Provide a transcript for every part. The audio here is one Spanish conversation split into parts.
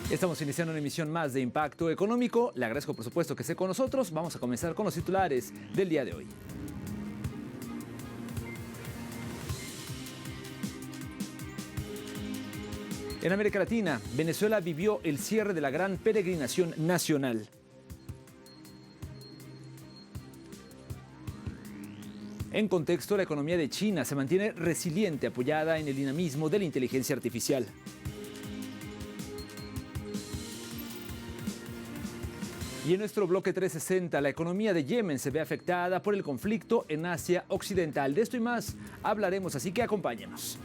Estamos iniciando una emisión más de Impacto Económico. Le agradezco por supuesto que esté con nosotros. Vamos a comenzar con los titulares del día de hoy. En América Latina, Venezuela vivió el cierre de la gran peregrinación nacional. En contexto, la economía de China se mantiene resiliente, apoyada en el dinamismo de la inteligencia artificial. Y en nuestro bloque 360, la economía de Yemen se ve afectada por el conflicto en Asia Occidental. De esto y más hablaremos, así que acompáñenos.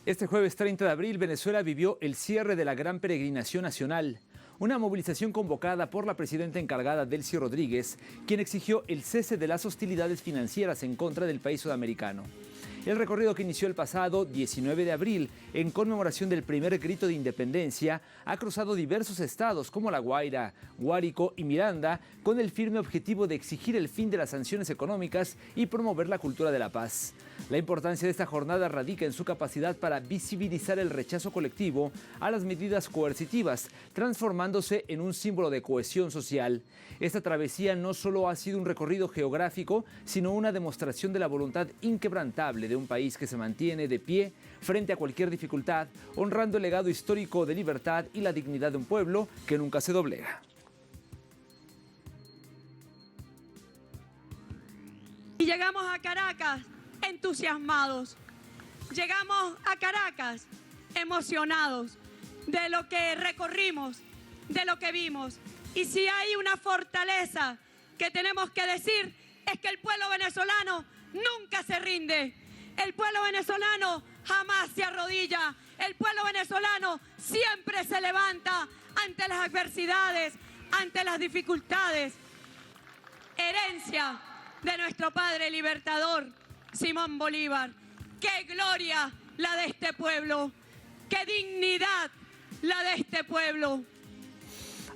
Este jueves 30 de abril, Venezuela vivió el cierre de la Gran Peregrinación Nacional, una movilización convocada por la presidenta encargada Delcy Rodríguez, quien exigió el cese de las hostilidades financieras en contra del país sudamericano. El recorrido, que inició el pasado 19 de abril en conmemoración del primer grito de independencia, ha cruzado diversos estados como La Guaira, Guárico y Miranda, con el firme objetivo de exigir el fin de las sanciones económicas y promover la cultura de la paz. La importancia de esta jornada radica en su capacidad para visibilizar el rechazo colectivo a las medidas coercitivas, transformándose en un símbolo de cohesión social. Esta travesía no solo ha sido un recorrido geográfico, sino una demostración de la voluntad inquebrantable de un país que se mantiene de pie frente a cualquier dificultad, honrando el legado histórico de libertad y la dignidad de un pueblo que nunca se doblega. Y llegamos a Caracas entusiasmados, llegamos a Caracas emocionados de lo que recorrimos, de lo que vimos. Y si hay una fortaleza que tenemos que decir, es que el pueblo venezolano nunca se rinde. El pueblo venezolano jamás se arrodilla. El pueblo venezolano siempre se levanta ante las adversidades, ante las dificultades. Herencia de nuestro padre libertador, Simón Bolívar. ¡Qué gloria la de este pueblo! ¡Qué dignidad la de este pueblo!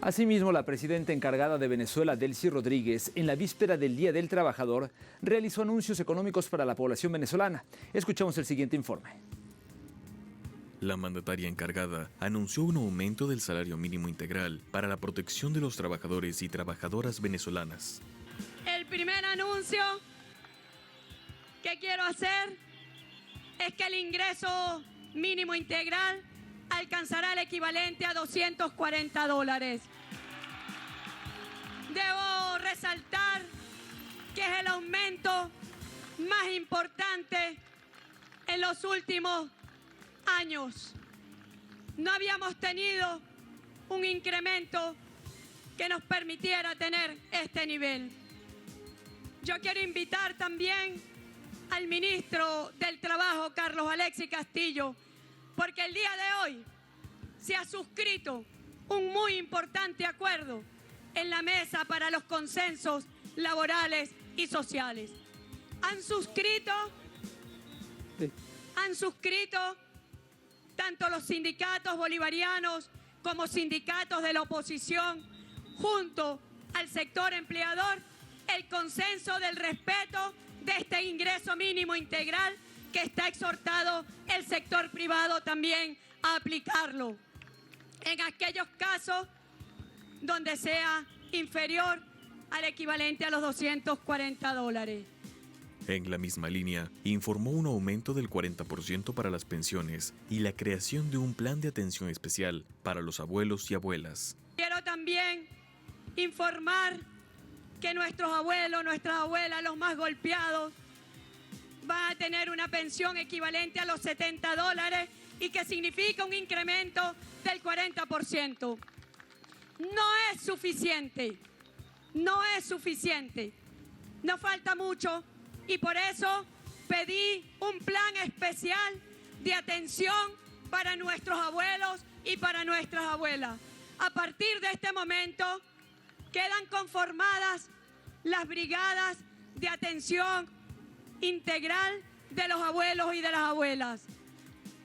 Asimismo, la presidenta encargada de Venezuela, Delcy Rodríguez, en la víspera del Día del Trabajador, realizó anuncios económicos para la población venezolana. Escuchamos el siguiente informe. La mandataria encargada anunció un aumento del salario mínimo integral para la protección de los trabajadores y trabajadoras venezolanas. El primer anuncio que quiero hacer es que el ingreso mínimo integral alcanzará el equivalente a $240. Debo resaltar que es el aumento más importante en los últimos años. No habíamos tenido un incremento que nos permitiera tener este nivel. Yo quiero invitar también al ministro del Trabajo, Carlos Alexis Castillo, porque el día de hoy se ha suscrito un muy importante acuerdo en la mesa para los consensos laborales y sociales. Han suscrito tanto los sindicatos bolivarianos como sindicatos de la oposición, junto al sector empleador, el consenso del respeto de este ingreso mínimo integral, que está exhortado el sector privado también a aplicarlo en aquellos casos donde sea inferior al equivalente a los $240. En la misma línea, informó un aumento del 40% para las pensiones y la creación de un plan de atención especial para los abuelos y abuelas. Quiero también informar que nuestros abuelos, nuestras abuelas, los más golpeados, van a tener una pensión equivalente a los $70 y que significa un incremento del 40%. No es suficiente, nos falta mucho y por eso pedí un plan especial de atención para nuestros abuelos y para nuestras abuelas. A partir de este momento quedan conformadas las brigadas de atención integral de los abuelos y de las abuelas.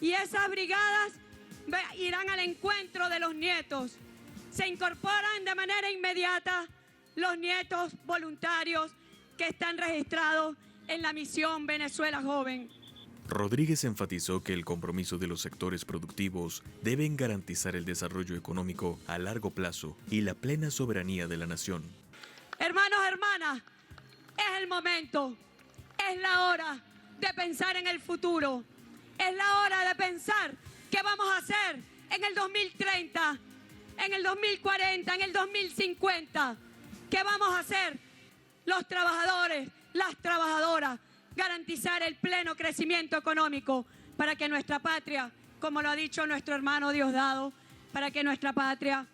Y esas brigadas irán al encuentro de los nietos. Se incorporan de manera inmediata los nietos voluntarios que están registrados en la misión Venezuela Joven. Rodríguez enfatizó que el compromiso de los sectores productivos deben garantizar el desarrollo económico a largo plazo y la plena soberanía de la nación. Hermanos, hermanas, es el momento, es la hora de pensar en el futuro, es la hora de pensar qué vamos a hacer en el 2030, en el 2040, en el 2050, qué vamos a hacer los trabajadores, las trabajadoras, garantizar el pleno crecimiento económico para que nuestra patria, como lo ha dicho nuestro hermano Diosdado, para que nuestra patria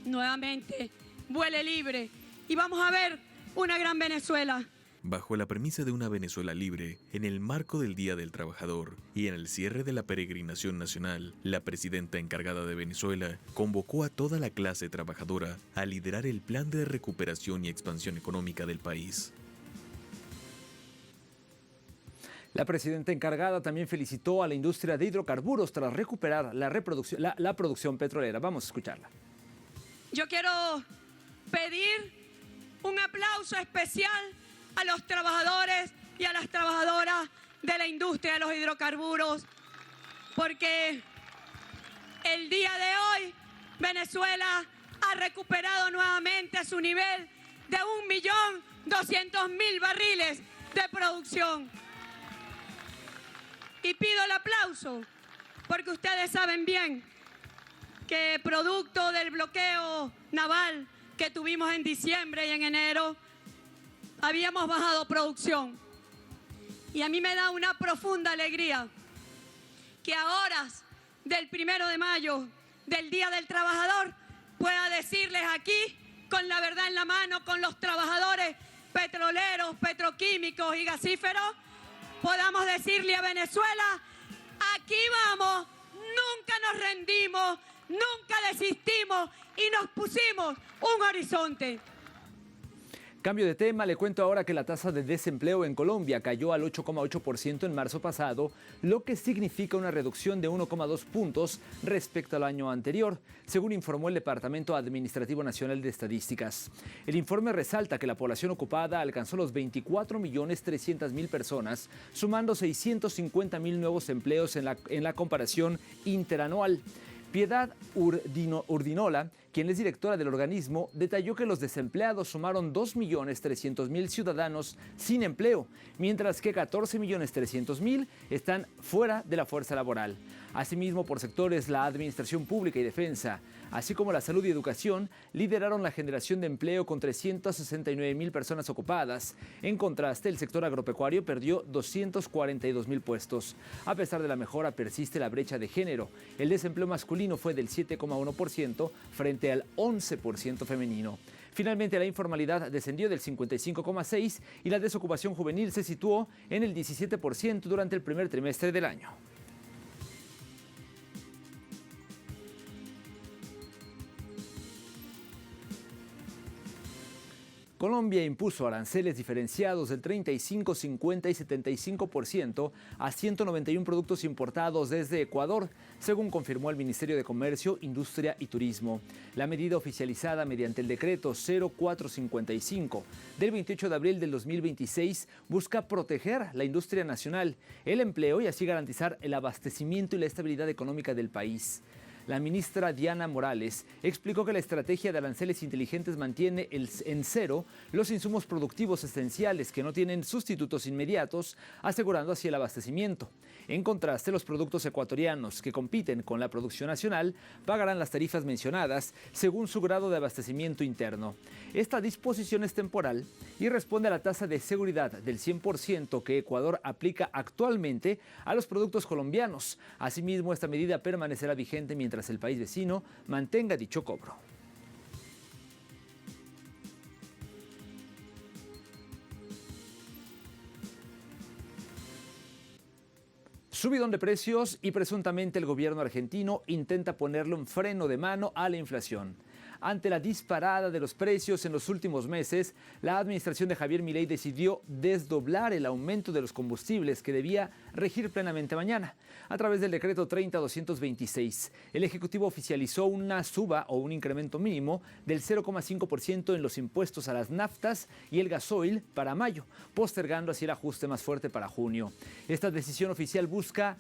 nuevamente vuele libre y vamos a ver una gran Venezuela. Bajo la premisa de una Venezuela libre, en el marco del Día del Trabajador y en el cierre de la peregrinación nacional, la presidenta encargada de Venezuela convocó a toda la clase trabajadora a liderar el plan de recuperación y expansión económica del país. La presidenta encargada también felicitó a la industria de hidrocarburos tras recuperar la producción petrolera. Vamos a escucharla. Yo quiero pedir un aplauso especial a los trabajadores y a las trabajadoras de la industria de los hidrocarburos, porque el día de hoy Venezuela ha recuperado nuevamente su nivel de 1.200.000 barriles de producción. Y pido el aplauso porque ustedes saben bien que producto del bloqueo naval que tuvimos en diciembre y en enero, habíamos bajado producción. Y a mí me da una profunda alegría que a horas del 1 de mayo, del Día del Trabajador, pueda decirles aquí, con la verdad en la mano, con los trabajadores petroleros, petroquímicos y gasíferos, podamos decirle a Venezuela, aquí vamos, nunca nos rendimos, nunca desistimos y nos pusimos un horizonte. Cambio de tema, le cuento ahora que la tasa de desempleo en Colombia cayó al 8,8% en marzo pasado, lo que significa una reducción de 1,2 puntos respecto al año anterior, según informó el Departamento Administrativo Nacional de Estadísticas. El informe resalta que la población ocupada alcanzó los 24.300.000 personas, sumando 650.000 nuevos empleos en la comparación interanual. Piedad Urdinola, quien es directora del organismo, detalló que los desempleados sumaron 2.300.000 ciudadanos sin empleo, mientras que 14.300.000 están fuera de la fuerza laboral. Asimismo, por sectores, la administración pública y defensa, así como la salud y educación, lideraron la generación de empleo con 369.000 personas ocupadas. En contraste, el sector agropecuario perdió 242.000 puestos. A pesar de la mejora, persiste la brecha de género. El desempleo masculino fue del 7,1% frente al 11% femenino. Finalmente, la informalidad descendió del 55,6% y la desocupación juvenil se situó en el 17% durante el primer trimestre del año. Colombia impuso aranceles diferenciados del 35, 50 y 75% a 191 productos importados desde Ecuador, según confirmó el Ministerio de Comercio, Industria y Turismo. La medida oficializada mediante el decreto 0455 del 28 de abril del 2026 busca proteger la industria nacional, el empleo y así garantizar el abastecimiento y la estabilidad económica del país. La ministra Diana Morales explicó que la estrategia de aranceles inteligentes mantiene en cero los insumos productivos esenciales que no tienen sustitutos inmediatos, asegurando así el abastecimiento. En contraste, los productos ecuatorianos que compiten con la producción nacional pagarán las tarifas mencionadas según su grado de abastecimiento interno. Esta disposición es temporal y responde a la tasa de seguridad del 100% que Ecuador aplica actualmente a los productos colombianos. Asimismo, esta medida permanecerá vigente mientras el país vecino mantenga dicho cobro. Subidón de precios y presuntamente el gobierno argentino intenta ponerle un freno de mano a la inflación. Ante la disparada de los precios en los últimos meses, la administración de Javier Milei decidió desdoblar el aumento de los combustibles que debía regir plenamente mañana. A través del decreto 30.226, el Ejecutivo oficializó una suba o un incremento mínimo del 0,5% en los impuestos a las naftas y el gasoil para mayo, postergando así el ajuste más fuerte para junio. Esta decisión oficial busca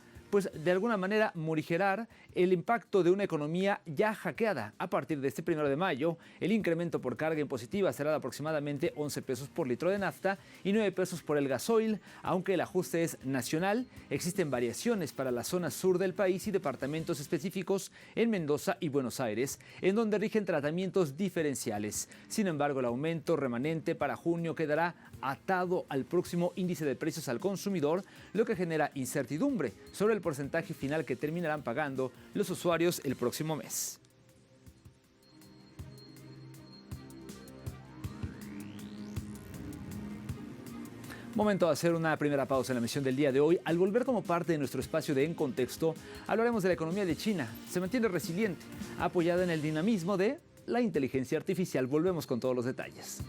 de alguna manera morigerar el impacto de una economía ya hackeada. A partir de este 1 de mayo, el incremento por carga impositiva será de aproximadamente 11 pesos por litro de nafta y 9 pesos por el gasoil. Aunque el ajuste es nacional, existen variaciones para la zona sur del país y departamentos específicos en Mendoza y Buenos Aires, en donde rigen tratamientos diferenciales. Sin embargo, el aumento remanente para junio quedará atado al próximo índice de precios al consumidor, lo que genera incertidumbre sobre el porcentaje final que terminarán pagando los usuarios el próximo mes. Momento de hacer una primera pausa en la emisión del día de hoy. Al volver como parte de nuestro espacio de En Contexto, hablaremos de la economía de China. Se mantiene resiliente, apoyada en el dinamismo de la inteligencia artificial. Volvemos con todos los detalles.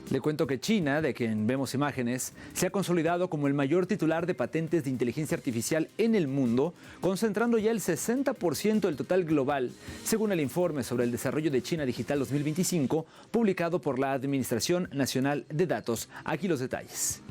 Le cuento que China, de quien vemos imágenes, se ha consolidado como el mayor titular de patentes de inteligencia artificial en el mundo, concentrando ya el 60% del total global, según el informe sobre el desarrollo de China Digital 2025, publicado por la Administración Nacional de Datos. Aquí los detalles.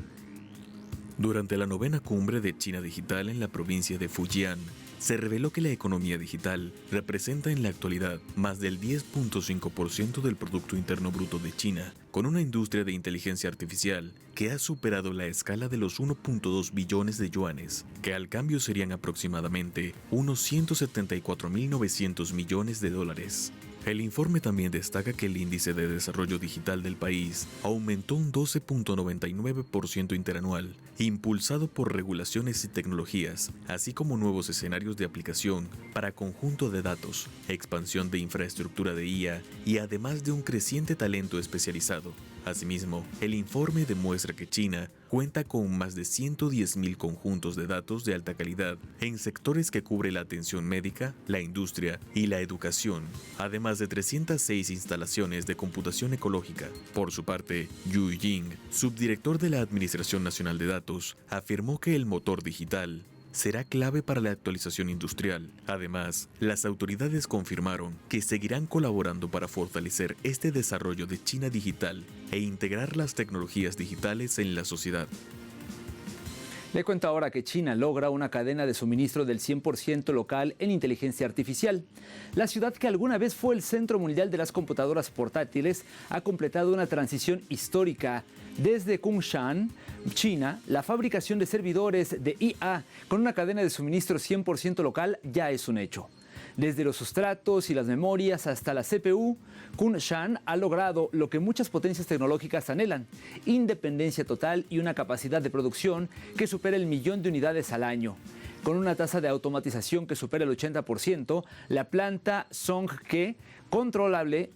Durante la 9ª cumbre de China Digital en la provincia de Fujian, se reveló que la economía digital representa en la actualidad más del 10.5% del Producto Interno Bruto de China, con una industria de inteligencia artificial que ha superado la escala de los 1.2 billones de yuanes, que al cambio serían aproximadamente unos 174.900 millones de dólares. El informe también destaca que el índice de desarrollo digital del país aumentó un 12.99% interanual, impulsado por regulaciones y tecnologías, así como nuevos escenarios de aplicación para conjunto de datos, expansión de infraestructura de IA y además de un creciente talento especializado. Asimismo, el informe demuestra que China cuenta con más de 110.000 conjuntos de datos de alta calidad en sectores que cubre la atención médica, la industria y la educación, además de 306 instalaciones de computación ecológica. Por su parte, Yu Ying, subdirector de la Administración Nacional de Datos, afirmó que el motor digital será clave para la actualización industrial. Además, las autoridades confirmaron que seguirán colaborando para fortalecer este desarrollo de China digital e integrar las tecnologías digitales en la sociedad. Le cuento ahora que China logra una cadena de suministro del 100% local en inteligencia artificial. La ciudad que alguna vez fue el centro mundial de las computadoras portátiles ha completado una transición histórica. Desde Kunshan, China, la fabricación de servidores de IA con una cadena de suministro 100% local ya es un hecho. Desde los sustratos y las memorias hasta la CPU, Kunshan ha logrado lo que muchas potencias tecnológicas anhelan: independencia total y una capacidad de producción que supera el 1.000.000 de unidades al año. Con una tasa de automatización que supera el 80%, la planta Songke Controllable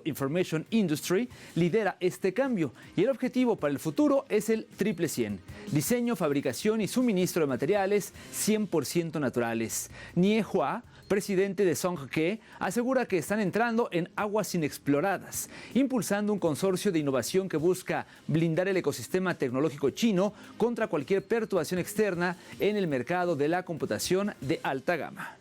Information Industry lidera este cambio, y el objetivo para el futuro es el triple 100: diseño, fabricación y suministro de materiales 100% naturales. Nie Hua, presidente de Songke, asegura que están entrando en aguas inexploradas, impulsando un consorcio de innovación que busca blindar el ecosistema tecnológico chino contra cualquier perturbación externa en el mercado de la computación de alta gama.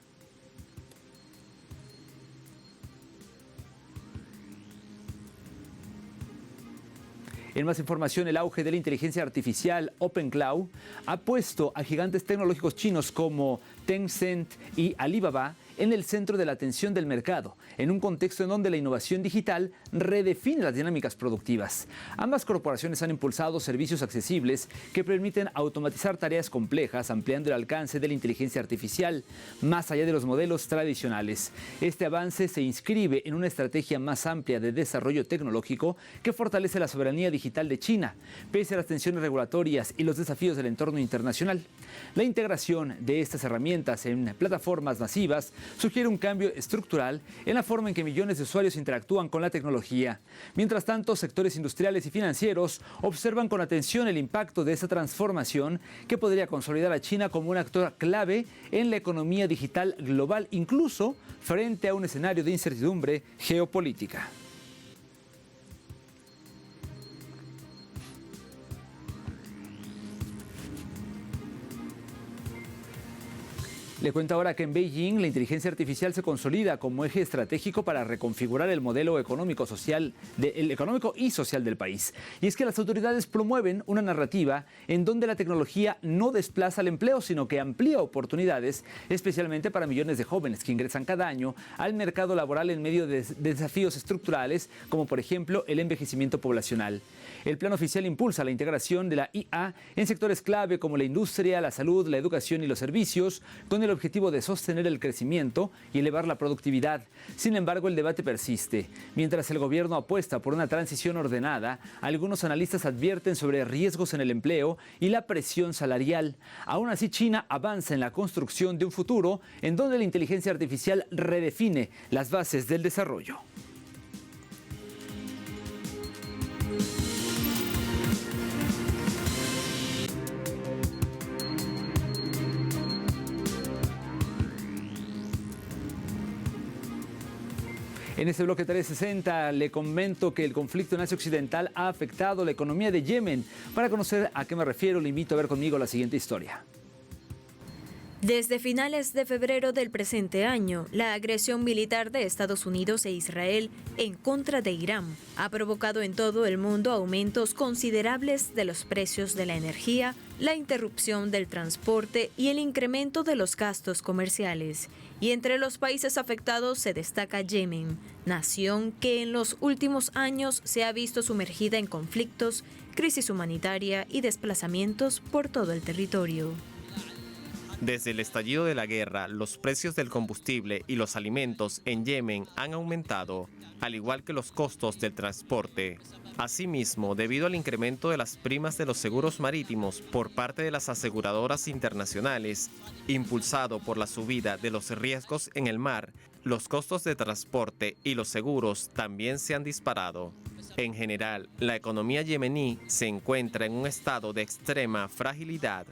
En más información, el auge de la inteligencia artificial OpenCloud ha puesto a gigantes tecnológicos chinos como Tencent y Alibaba en el centro de la atención del mercado, en un contexto en donde la innovación digital redefine las dinámicas productivas. Ambas corporaciones han impulsado servicios accesibles que permiten automatizar tareas complejas, ampliando el alcance de la inteligencia artificial más allá de los modelos tradicionales. Este avance se inscribe en una estrategia más amplia de desarrollo tecnológico que fortalece la soberanía digital de China, pese a las tensiones regulatorias y los desafíos del entorno internacional. La integración de estas herramientas en plataformas masivas sugiere un cambio estructural en la forma en que millones de usuarios interactúan con la tecnología. Mientras tanto, sectores industriales y financieros observan con atención el impacto de esta transformación que podría consolidar a China como un actor clave en la economía digital global, incluso frente a un escenario de incertidumbre geopolítica. Le cuento ahora que en Beijing la inteligencia artificial se consolida como eje estratégico para reconfigurar el modelo económico y social del país. Y es que las autoridades promueven una narrativa en donde la tecnología no desplaza el empleo, sino que amplía oportunidades, especialmente para millones de jóvenes que ingresan cada año al mercado laboral en medio de desafíos estructurales, como por ejemplo el envejecimiento poblacional. El plan oficial impulsa la integración de la IA en sectores clave como la industria, la salud, la educación y los servicios, con el objetivo de sostener el crecimiento y elevar la productividad. Sin embargo, el debate persiste. Mientras el gobierno apuesta por una transición ordenada, algunos analistas advierten sobre riesgos en el empleo y la presión salarial. Aún así, China avanza en la construcción de un futuro en donde la inteligencia artificial redefine las bases del desarrollo. En este bloque 360 le comento que el conflicto en Asia Occidental ha afectado la economía de Yemen. Para conocer a qué me refiero, le invito a ver conmigo la siguiente historia. Desde finales de febrero del presente año, la agresión militar de Estados Unidos e Israel en contra de Irán ha provocado en todo el mundo aumentos considerables de los precios de la energía, la interrupción del transporte y el incremento de los gastos comerciales. Y entre los países afectados se destaca Yemen, nación que en los últimos años se ha visto sumergida en conflictos, crisis humanitaria y desplazamientos por todo el territorio. Desde el estallido de la guerra, los precios del combustible y los alimentos en Yemen han aumentado, al igual que los costos del transporte. Asimismo, debido al incremento de las primas de los seguros marítimos por parte de las aseguradoras internacionales, impulsado por la subida de los riesgos en el mar, los costos de transporte y los seguros también se han disparado. En general, la economía yemení se encuentra en un estado de extrema fragilidad.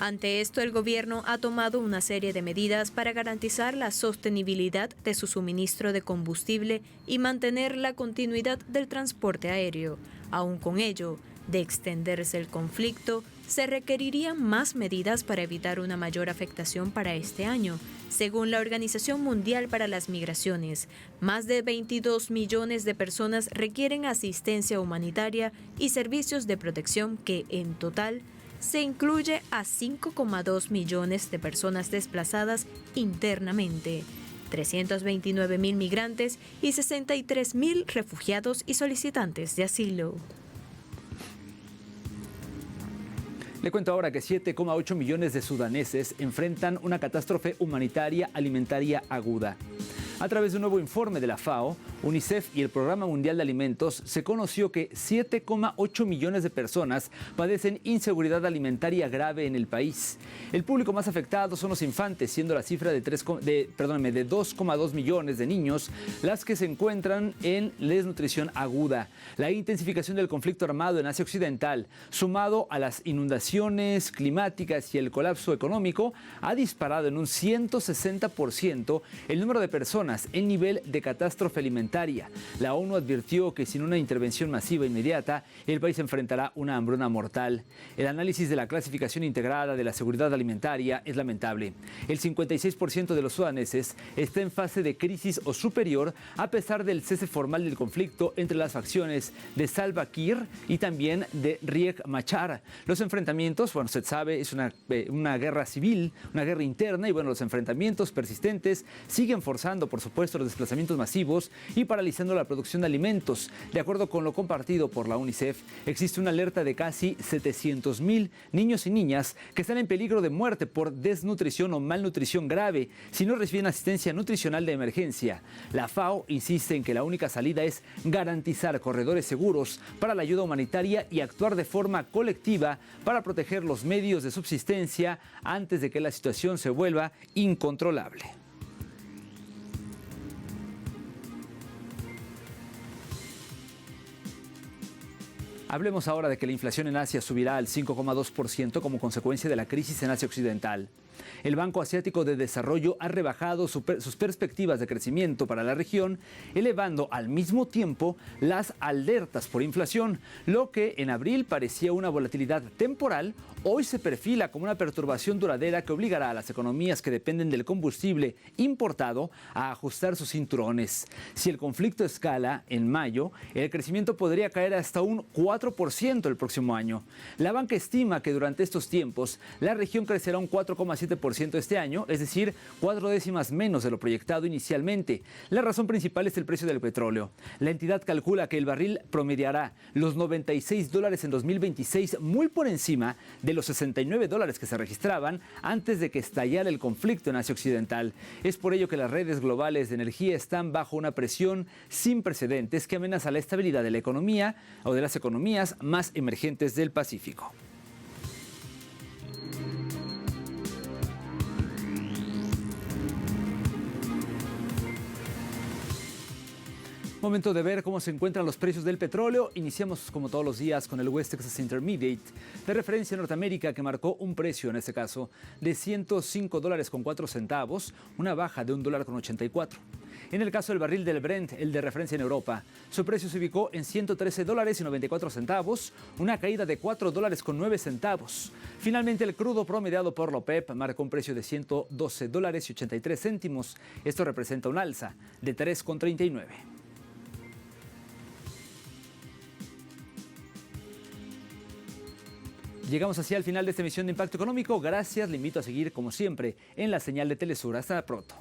Ante esto, el gobierno ha tomado una serie de medidas para garantizar la sostenibilidad de su suministro de combustible y mantener la continuidad del transporte aéreo. Aún con ello, de extenderse el conflicto, se requerirían más medidas para evitar una mayor afectación para este año. Según la Organización Mundial para las Migraciones, más de 22 millones de personas requieren asistencia humanitaria y servicios de protección que, en total, se incluye a 5,2 millones de personas desplazadas internamente, 329.000 migrantes y 63.000 refugiados y solicitantes de asilo. Le cuento ahora que 7,8 millones de sudaneses enfrentan una catástrofe humanitaria alimentaria aguda. A través de un nuevo informe de la FAO, UNICEF y el Programa Mundial de Alimentos, se conoció que 7,8 millones de personas padecen inseguridad alimentaria grave en el país. El público más afectado son los infantes, siendo la cifra de 2,2 millones de niños las que se encuentran en desnutrición aguda. La intensificación del conflicto armado en Asia Occidental, sumado a las inundaciones climáticas y el colapso económico, ha disparado en un 160% el número de personas en nivel de catástrofe alimentaria alimentaria. La ONU advirtió que sin una intervención masiva inmediata, el país enfrentará una hambruna mortal. El análisis de la clasificación integrada de la seguridad alimentaria es lamentable. El 56% de los sudaneses está en fase de crisis o superior a pesar del cese formal del conflicto entre las facciones de Salva Kiir y también de Riek Machar. Los enfrentamientos, bueno, usted sabe, es una guerra civil, una guerra interna y bueno, los enfrentamientos persistentes siguen forzando, por supuesto, los desplazamientos masivos y paralizando la producción de alimentos. De acuerdo con lo compartido por la UNICEF, existe una alerta de casi 700,000 niños y niñas que están en peligro de muerte por desnutrición o malnutrición grave si no reciben asistencia nutricional de emergencia. La FAO insiste en que la única salida es garantizar corredores seguros para la ayuda humanitaria y actuar de forma colectiva para proteger los medios de subsistencia antes de que la situación se vuelva incontrolable. Hablemos ahora de que la inflación en Asia subirá al 5,2% como consecuencia de la crisis en Asia Occidental. El Banco Asiático de Desarrollo ha rebajado sus perspectivas de crecimiento para la región, elevando al mismo tiempo las alertas por inflación. Lo que en abril parecía una volatilidad temporal, hoy se perfila como una perturbación duradera que obligará a las economías que dependen del combustible importado a ajustar sus cinturones. Si el conflicto escala en mayo, el crecimiento podría caer hasta un 4% el próximo año. La banca estima que durante estos tiempos la región crecerá un 4,7% este año, es decir, 4 décimas menos de lo proyectado inicialmente. La razón principal es el precio del petróleo. La entidad calcula que el barril promediará los $96 en 2026, muy por encima de los $69 que se registraban antes de que estallara el conflicto en Asia Occidental. Es por ello que las redes globales de energía están bajo una presión sin precedentes que amenaza la estabilidad de la economía o de las economías más emergentes del Pacífico. Momento de ver cómo se encuentran los precios del petróleo. Iniciamos como todos los días con el West Texas Intermediate de referencia Norteamérica que marcó un precio en este caso de $105.04, una baja de $1.84. En el caso del barril del Brent, el de referencia en Europa, su precio se ubicó en $113.94, una caída de $4.09. Finalmente, el crudo promediado por la OPEP marcó un precio de $112.83. Esto representa un alza de 3,39. Llegamos así al final de esta emisión de Impacto Económico. Gracias, le invito a seguir como siempre en la señal de Telesur. Hasta pronto.